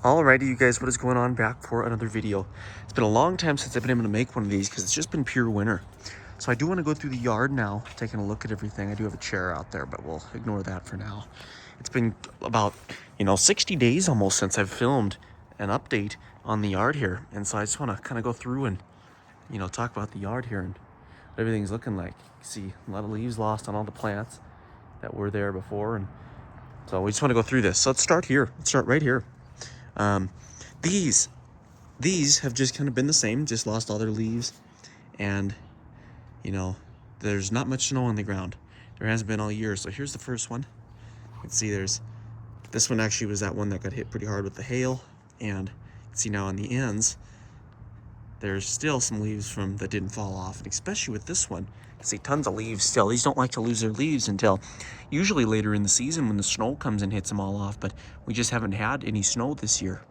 Alrighty, you guys, what is going on? Back for another video. It's been a long time since I've been able to make one of these because it's just been pure winter. So I do want to go through the yard now, taking a look at everything. I do have a chair out there, but we'll ignore that for now. It's been about, 60 days almost since I've filmed an update on the yard here. And so I just want to kind of go through and, talk about the yard here and what everything's looking like. You see a lot of leaves lost on all the plants that were there before. And so we just want to go through this. So let's start here. Let's start right here. These have just kind of been the same, just lost all their leaves, and there's not much snow on the ground. There hasn't been all year. So here's the first one. You can see this one actually was that one that got hit pretty hard with the hail, and you can see now on the ends there's still some leaves that didn't fall off, and especially with this one, you see tons of leaves still. These don't like to lose their leaves until usually later in the season when the snow comes and hits them all off, but we just haven't had any snow this year.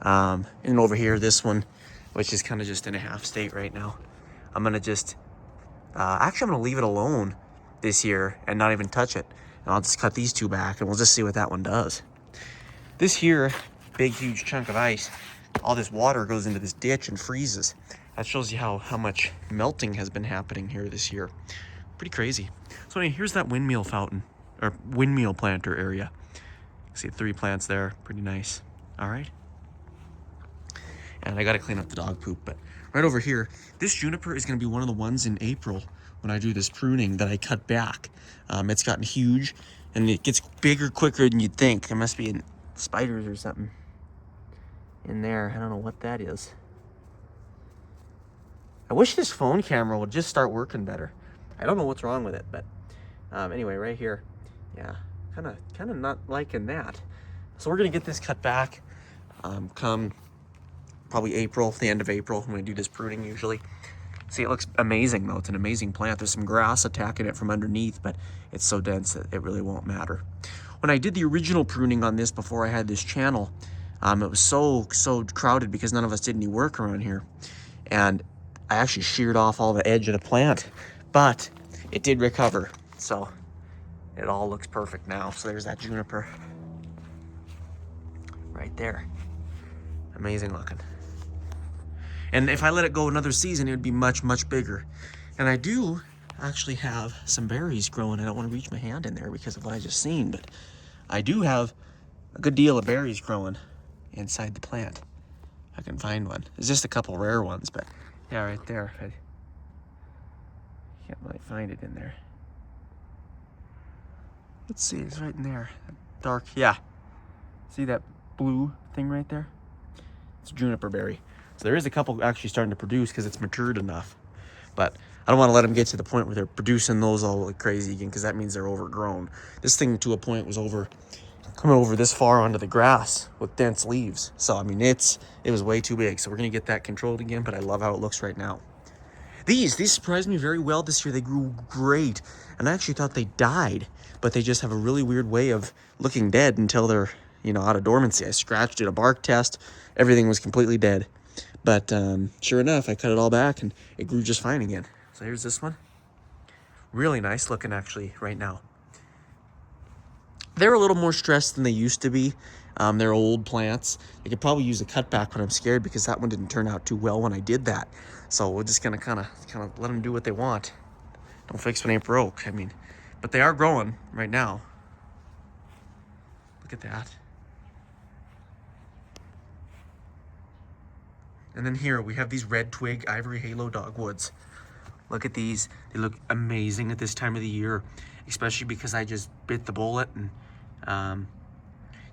And over here, this one, which is kind of just in a half state right now, I'm gonna just actually I'm gonna leave it alone this year and not even touch it, and I'll just cut these two back and we'll just see what that one does. This here big huge chunk of ice, all this water goes into this ditch and freezes. That shows you how much melting has been happening here this year. Pretty crazy. So anyway, here's that windmill fountain, or windmill planter area. See 3 plants there, pretty nice. All right. And I gotta clean up the dog poop, but right over here, this juniper is gonna be one of the ones in April when I do this pruning that I cut back. It's gotten huge and it gets bigger quicker than you'd think. There must be spiders or something in there. I don't know what that is. I wish this phone camera would just start working better. I don't know what's wrong with it, but anyway, right here, yeah, kind of not liking that. So we're gonna get this cut back come probably April, the end of April, when we do this pruning usually. See, it looks amazing though. It's an amazing plant. There's some grass attacking it from underneath, but it's so dense that it really won't matter. When I did the original pruning on this before I had this channel, it was so crowded because none of us did any work around here. And I actually sheared off all the edge of the plant, but it did recover. So it all looks perfect now. So there's that juniper right there. Amazing looking. And if I let it go another season, it would be much bigger. And I do actually have some berries growing. I don't want to reach my hand in there because of what I just seen, but I do have a good deal of berries growing inside the plant. I can find one. There's just a couple rare ones, but yeah, right there. I can't really find it in there. Let's see, it's right in there. Dark, yeah. See that blue thing right there? It's juniper berry. So there is a couple actually starting to produce because it's matured enough. But I don't want to let them get to the point where they're producing those all like crazy again, because that means they're overgrown. This thing to a point was coming over this far onto the grass with dense leaves. So I mean it was way too big. So we're gonna get that controlled again, but I love how it looks right now. These surprised me very well this year. They grew great, and I actually thought they died, but they just have a really weird way of looking dead until they're out of dormancy. I scratched, did a bark test, everything was completely dead. But sure enough, I cut it all back and it grew just fine again. So here's this one. Really nice looking actually right now. They're a little more stressed than they used to be. They're old plants. I could probably use a cutback when I'm scared because that one didn't turn out too well when I did that. So we're just gonna kind of let them do what they want. Don't fix what ain't broke. I mean, but they are growing right now. Look at that. And then here we have these red twig ivory halo dogwoods. Look at these. They look amazing at this time of the year, especially because I just bit the bullet and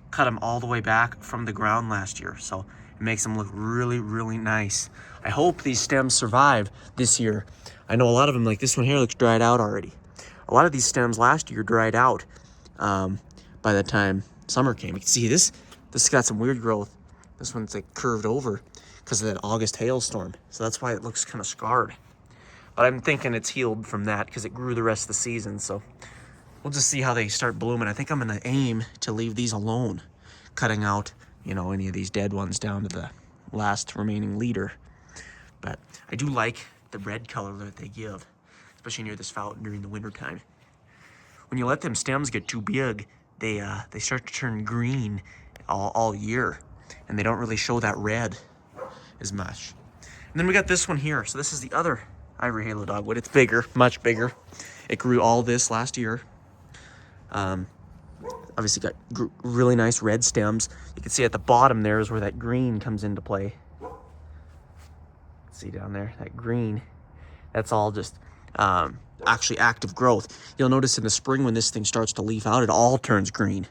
cut them all the way back from the ground last year. So it makes them look really nice. I hope these stems survive this year. I know a lot of them, like this one here, looks dried out already. A lot of these stems last year dried out by the time summer came. You can see this got some weird growth. This one's like curved over because of that August hailstorm. So that's why it looks kind of scarred. But I'm thinking it's healed from that because it grew the rest of the season. So we'll just see how they start blooming. I think I'm gonna aim to leave these alone, cutting out, any of these dead ones down to the last remaining leader. But I do like the red color that they give, especially near this fountain during the winter time. When you let them stems get too big, they start to turn green all year. and they don't really show that red as much. And then we got this one here. So this is the other ivory halo dogwood. It's bigger, much bigger. It grew all this last year. Obviously got really nice red stems. You can see at the bottom there is where that green comes into play. See down there, that green, that's all just actually active growth. You'll notice in the spring when this thing starts to leaf out, it all turns green.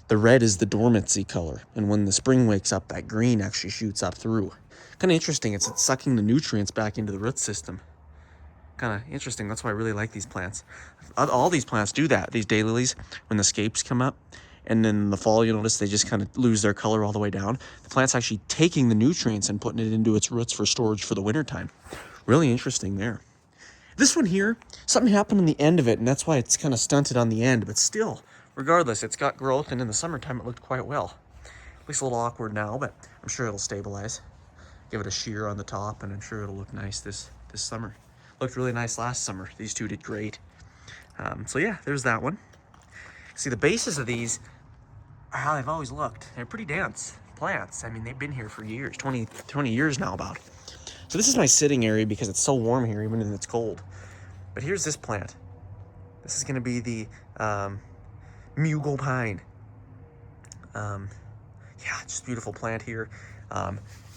The red is the dormancy color, and when the spring wakes up, that green actually shoots up through. Kind of interesting. It's sucking the nutrients back into the root system. Kind of interesting. That's why I really like these plants. All these plants do that. These daylilies, when the scapes come up, and then in the fall, you'll notice they just kind of lose their color all the way down. The plant's actually taking the nutrients and putting it into its roots for storage for the wintertime. Really interesting there. This one here, something happened in the end of it, and that's why it's kind of stunted on the end, but still, regardless, it's got growth, and in the summertime, it looked quite well. At least a little awkward now, but I'm sure it'll stabilize. Give it a shear on the top, and I'm sure it'll look nice this summer. Looked really nice last summer. These two did great. So yeah, there's that one. See, the bases of these are how they've always looked. They're pretty dense plants. I mean, they've been here for years, 20 years now about. So this is my sitting area because it's so warm here, even when it's cold. But here's this plant. This is gonna be the Mughal pine. Yeah, just beautiful plant here.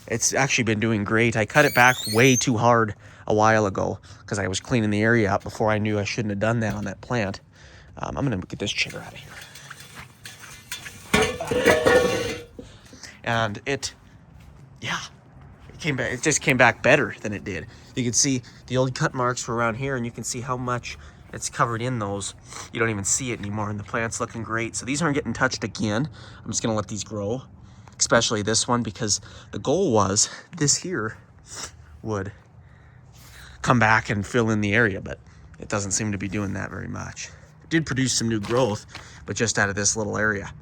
It's actually been doing great. I cut it back way too hard a while ago because I was cleaning the area up before I knew I shouldn't have done that on that plant. I'm gonna get this chair out of here. And it came back. It just came back better than it did. You can see the old cut marks were around here, and you can see how much it's covered in those. You don't even see it anymore, and the plant's looking great. So these aren't getting touched again. I'm just gonna let these grow, especially this one, because the goal was this here would come back and fill in the area, but it doesn't seem to be doing that very much. It did produce some new growth, but just out of this little area.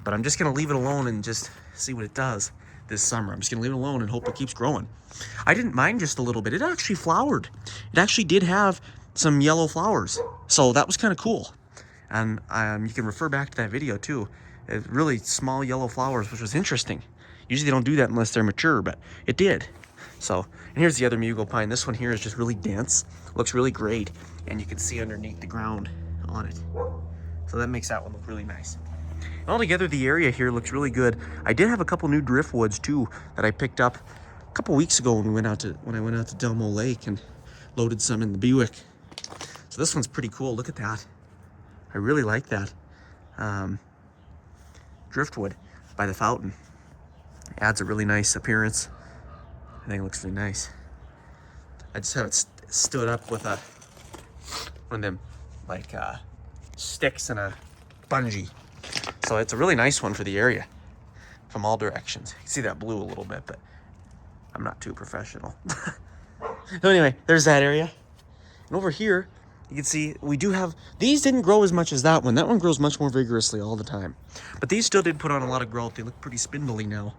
But I'm just gonna leave it alone and just see what it does this summer. I'm just gonna leave it alone and hope it keeps growing. I didn't mind just a little bit. It actually flowered. It actually did have some yellow flowers. So that was kind of cool. And you can refer back to that video too. Really small yellow flowers, which was interesting. Usually they don't do that unless they're mature, but it did. So, and here's the other Mughal pine. This one here is just really dense. Looks really great. And you can see underneath the ground on it. So that makes that one look really nice. And altogether, the area here looks really good. I did have a couple new driftwoods too that I picked up a couple weeks ago when I went out to Delmo Lake and loaded some in the Buick. So this one's pretty cool. Look at that. I really like that. Driftwood by the fountain. Adds a really nice appearance. I think it looks really nice. I just have it stood up with one of them like sticks and a bungee. So it's a really nice one for the area from all directions. You can see that blue a little bit, but I'm not too professional. So anyway, there's that area. And over here, you can see we do have, these didn't grow as much as that one. That one grows much more vigorously all the time. But these still did put on a lot of growth. They look pretty spindly now.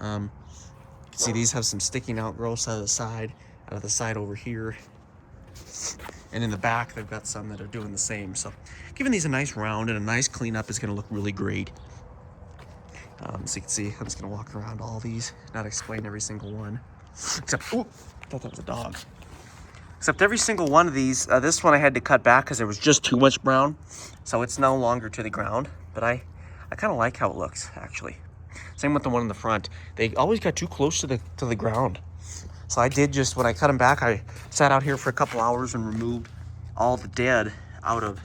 You can see these have some sticking out growths out of the side over here. And in the back, they've got some that are doing the same. So giving these a nice round and a nice cleanup is gonna look really great. So you can see, I'm just gonna walk around all these, not explain every single one. Except, ooh, I thought that was a dog. Except every single one of these, this one I had to cut back because there was just too much brown. So it's no longer to the ground, but I kind of like how it looks, actually. Same with the one in the front. They always got too close to the ground. So I did just, when I cut them back, I sat out here for a couple hours and removed all the dead out of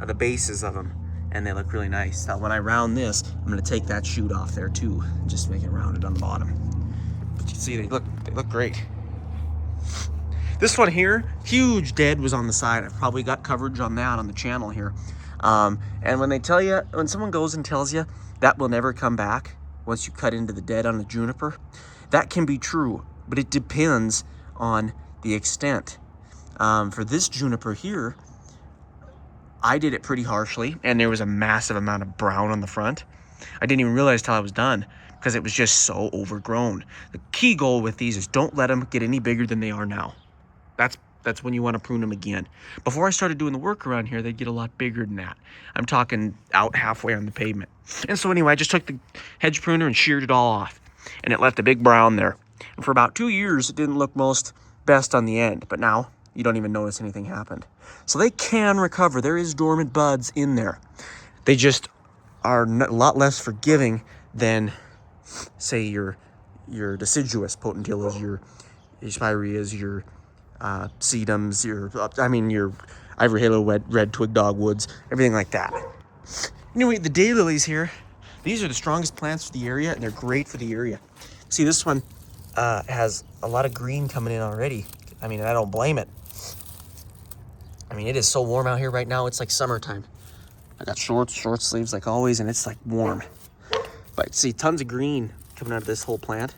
the bases of them. And they look really nice. Now when I round this, I'm gonna take that shoot off there too, and just make it rounded on the bottom. But you see, they look great. This one here, huge dead was on the side. I've probably got coverage on that on the channel here. And when someone goes and tells you that will never come back once you cut into the dead on a juniper, that can be true, but it depends on the extent. For this juniper here, I did it pretty harshly, and there was a massive amount of brown on the front. I didn't even realize till I was done because it was just so overgrown. The key goal with these is don't let them get any bigger than they are now. That's that's when you want to prune them again. Before I started doing the work around here, they'd get a lot bigger than that. I'm talking out halfway on the pavement. And so anyway, I just took the hedge pruner and sheared it all off. And it left a big brown there. And for about 2 years, it didn't look most best on the end. But now, you don't even notice anything happened. So they can recover. There is dormant buds in there. They just are a lot less forgiving than, say, your deciduous potentillas, your spireas, your sedums, your ivory halo red twig dogwoods, everything like that. Anyway, the daylilies here, these are the strongest plants for the area, and they're great for the area. See, this one has a lot of green coming in already. I mean, I don't blame it. I mean, it is so warm out here right now. It's like summertime. I got short sleeves like always, and it's like warm. But see, tons of green coming out of this whole plant.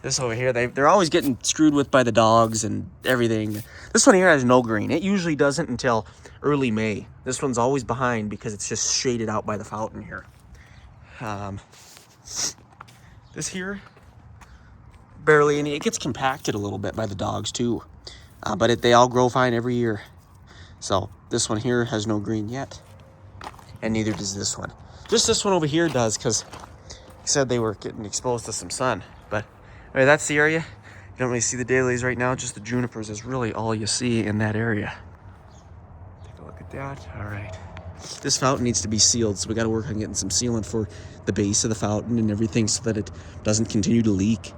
This over here, they're always getting screwed with by the dogs and everything. This one here has no green. It usually doesn't until early May. This one's always behind because it's just shaded out by the fountain here. This here, barely any. It gets compacted a little bit by the dogs too. But they all grow fine every year. So this one here has no green yet. And neither does this one. Just this one over here does, because he said they were getting exposed to some sun. But anyway, that's the area. You don't really see the daylilies right now. Just the junipers is really all you see in that area. Take a look at that. All right. This fountain needs to be sealed, so we got to work on getting some sealant for the base of the fountain and everything so that it doesn't continue to leak.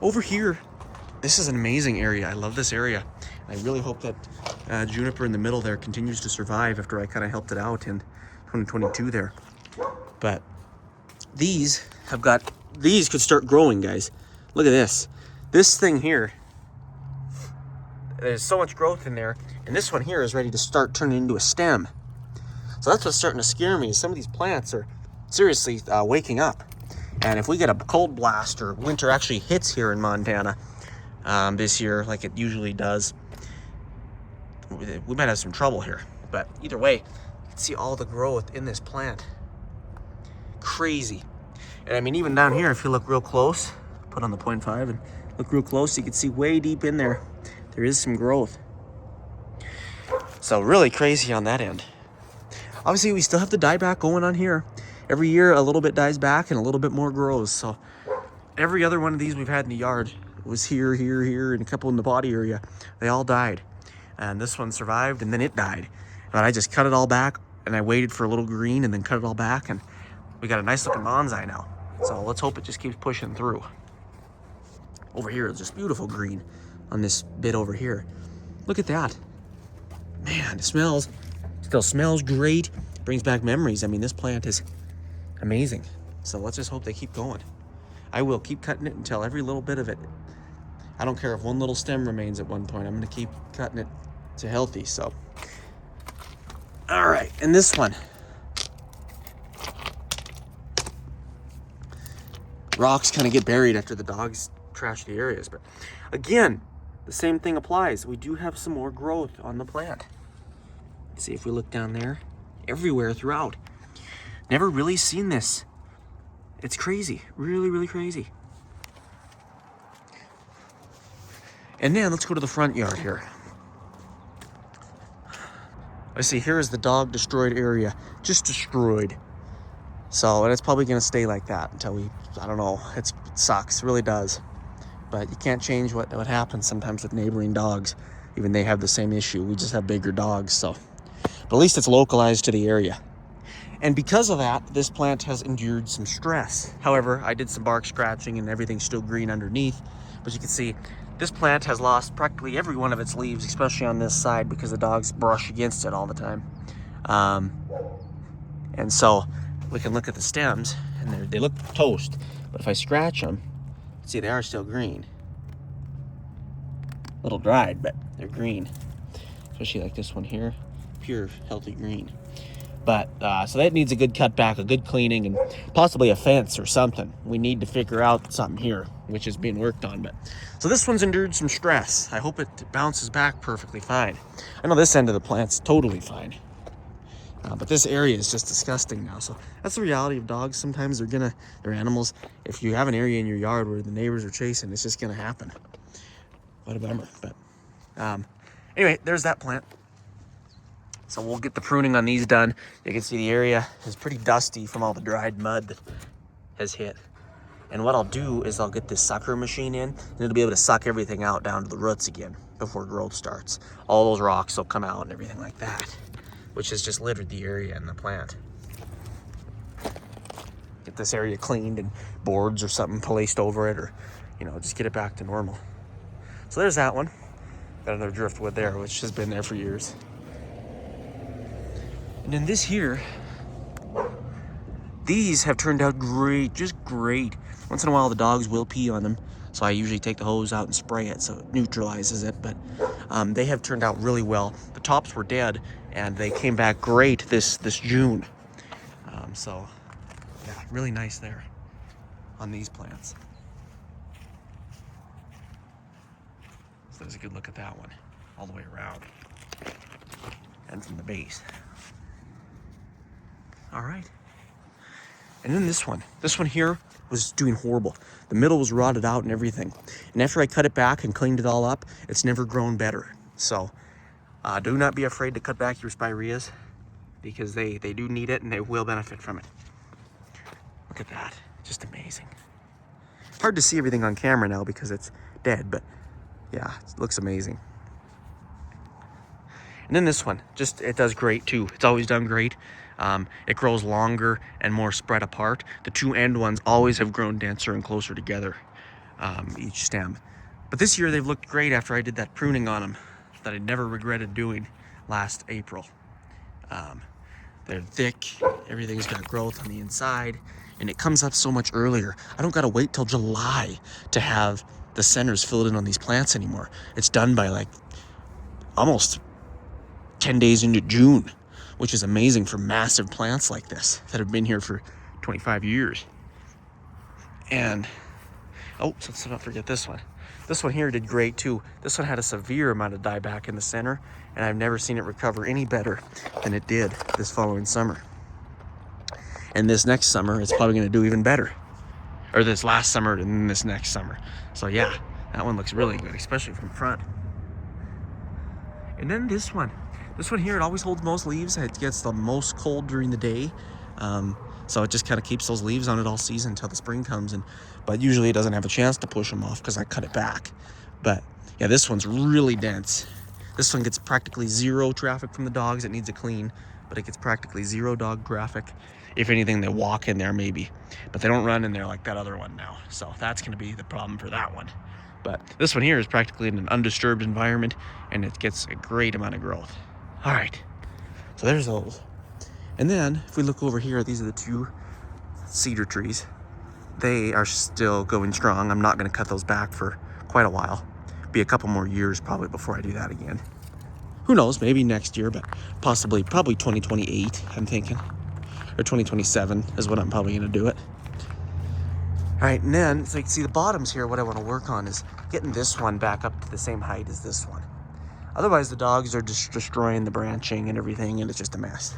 Over here, this is an amazing area. I love this area. I really hope that juniper in the middle there continues to survive after I kind of helped it out in 2022 there. But these could start growing, guys. Look at this. This thing here, there's so much growth in there, and this one here is ready to start turning into a stem. So that's what's starting to scare me. Some of these plants are seriously waking up. And if we get a cold blast or winter actually hits here in Montana this year, like it usually does, we might have some trouble here. But either way, you can see all the growth in this plant. Crazy. And I mean, even down here, if you look real close, put on the 0.5 and look real close, you can see way deep in there, there is some growth. So really crazy on that end. Obviously, we still have the dieback going on here. Every year, a little bit dies back and a little bit more grows. So every other one of these we've had in the yard was here, and a couple in the body area. They all died. And this one survived, and then it died. But I just cut it all back, and I waited for a little green, and then cut it all back, and we got a nice looking bonsai now. So let's hope it just keeps pushing through. Over here is just beautiful green on this bit over here. Look at that. Man, it still smells great. Brings back memories. I mean, this plant is amazing. So let's just hope they keep going. I will keep cutting it until every little bit of it. I don't care if one little stem remains at one point. I'm going to keep cutting it to healthy. So, all right. And this one. Rocks kind of get buried after the dogs trash the areas. But again, the same thing applies. We do have some more growth on the plant. Let's see if we look down there. Everywhere throughout. Never really seen this. It's crazy. Really, really crazy. And then let's go to the front yard here. I see here is the dog destroyed area. Just destroyed. So, and it's probably going to stay like that until I don't know. It sucks. It really does. But you can't change what happens sometimes with neighboring dogs. Even they have the same issue. We just have bigger dogs, so. But at least it's localized to the area. And because of that, this plant has endured some stress. However, I did some bark scratching and everything's still green underneath. But you can see this plant has lost practically every one of its leaves, especially on this side because the dogs brush against it all the time. And so we can look at the stems and they look toast. But if I scratch them, see they are still green. A little dried, but they're green. Especially like this one here. Pure, healthy green. But, so that needs a good cutback, a good cleaning, and possibly a fence or something. We need to figure out something here, which is being worked on. But so this one's endured some stress. I hope it bounces back perfectly fine. I know this end of the plant's totally fine. But this area is just disgusting now. So that's the reality of dogs. Sometimes they're animals. If you have an area in your yard where the neighbors are chasing, it's just gonna happen. What a bummer. But anyway, there's that plant. So we'll get the pruning on these done. You can see the area is pretty dusty from all the dried mud that has hit. And what I'll do is I'll get this sucker machine in, and it'll be able to suck everything out down to the roots again before growth starts. All those rocks will come out and everything like that, which has just littered the area and the plant. Get this area cleaned and boards or something placed over it, or, you know, just get it back to normal. So there's that one. Got another driftwood there, which has been there for years. And then this here, these have turned out great, just great. Once in a while the dogs will pee on them, so I usually take the hose out and spray it so it neutralizes it, but they have turned out really well. The tops were dead and they came back great this June. So yeah, really nice there on these plants. So there's a good look at that one all the way around and from the base. All right. And then this one here was doing horrible. The middle was rotted out and everything. And after I cut it back and cleaned it all up, it's never grown better. So do not be afraid to cut back your spireas, because they do need it and they will benefit from it. Look at that, just amazing. Hard to see everything on camera now because it's dead, but yeah, it looks amazing. And then this one, it does great too. It's always done great. It grows longer and more spread apart. The two end ones always have grown denser and closer together, each stem. But this year they've looked great after I did that pruning on them that I never regretted doing last April. They're thick, everything's got growth on the inside, and it comes up so much earlier. I don't gotta wait till July to have the centers filled in on these plants anymore. It's done by like almost 10 days into June, which is amazing for massive plants like this that have been here for 25 years. And, oh, so let's not forget this one. This one here did great too. This one had a severe amount of dieback in the center, and I've never seen it recover any better than it did this following summer. And this next summer, it's probably gonna do even better. Or this last summer and then this next summer. So yeah, that one looks really good, especially from front. And then this one here, it always holds most leaves. It gets the most cold during the day. So it just kind of keeps those leaves on it all season until the spring comes. But usually it doesn't have a chance to push them off because I cut it back. But yeah, this one's really dense. This one gets practically zero traffic from the dogs. It needs a clean, but it gets practically zero dog traffic. If anything, they walk in there maybe, but they don't run in there like that other one now. So that's gonna be the problem for that one. But this one here is practically in an undisturbed environment, and it gets a great amount of growth. All right, so there's those. And then if we look over here, these are the two cedar trees. They are still going strong. I'm not gonna cut those back for quite a while. Be a couple more years probably before I do that again. Who knows, maybe next year, but probably 2028, I'm thinking. Or 2027 is what I'm probably gonna do it. All right, and then, so you can see the bottoms here, what I wanna work on is getting this one back up to the same height as this one. Otherwise, the dogs are just destroying the branching and everything, and it's just a mess.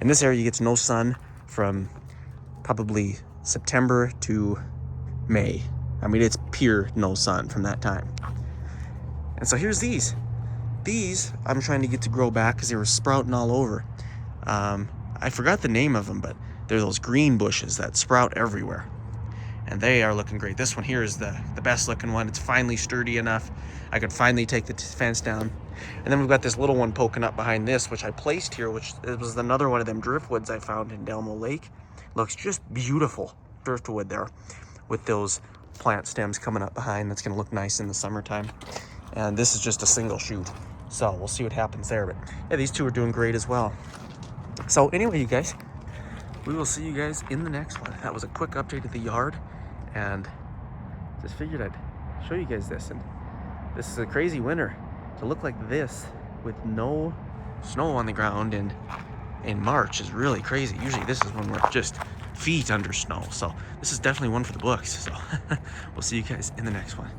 In this area, you get no sun from probably September to May. I mean, it's pure no sun from that time. And so here's these. These, I'm trying to get to grow back because they were sprouting all over. I forgot the name of them, but they're those green bushes that sprout everywhere. And they are looking great. This one here is the best looking one. It's finally sturdy enough. I could finally take the fence down. And then we've got this little one poking up behind this, which I placed here, which it was another one of them driftwoods I found in Delmo Lake. Looks just beautiful driftwood there with those plant stems coming up behind. That's gonna look nice in the summertime. And this is just a single shoot. So we'll see what happens there. But yeah, these two are doing great as well. So anyway, you guys, we will see you guys in the next one. That was a quick update of the yard, and just figured I'd show you guys this. And this is a crazy winter to look like this with no snow on the ground in March is really crazy. Usually this is when we're just feet under snow. So this is definitely one for the books. So we'll see you guys in the next one.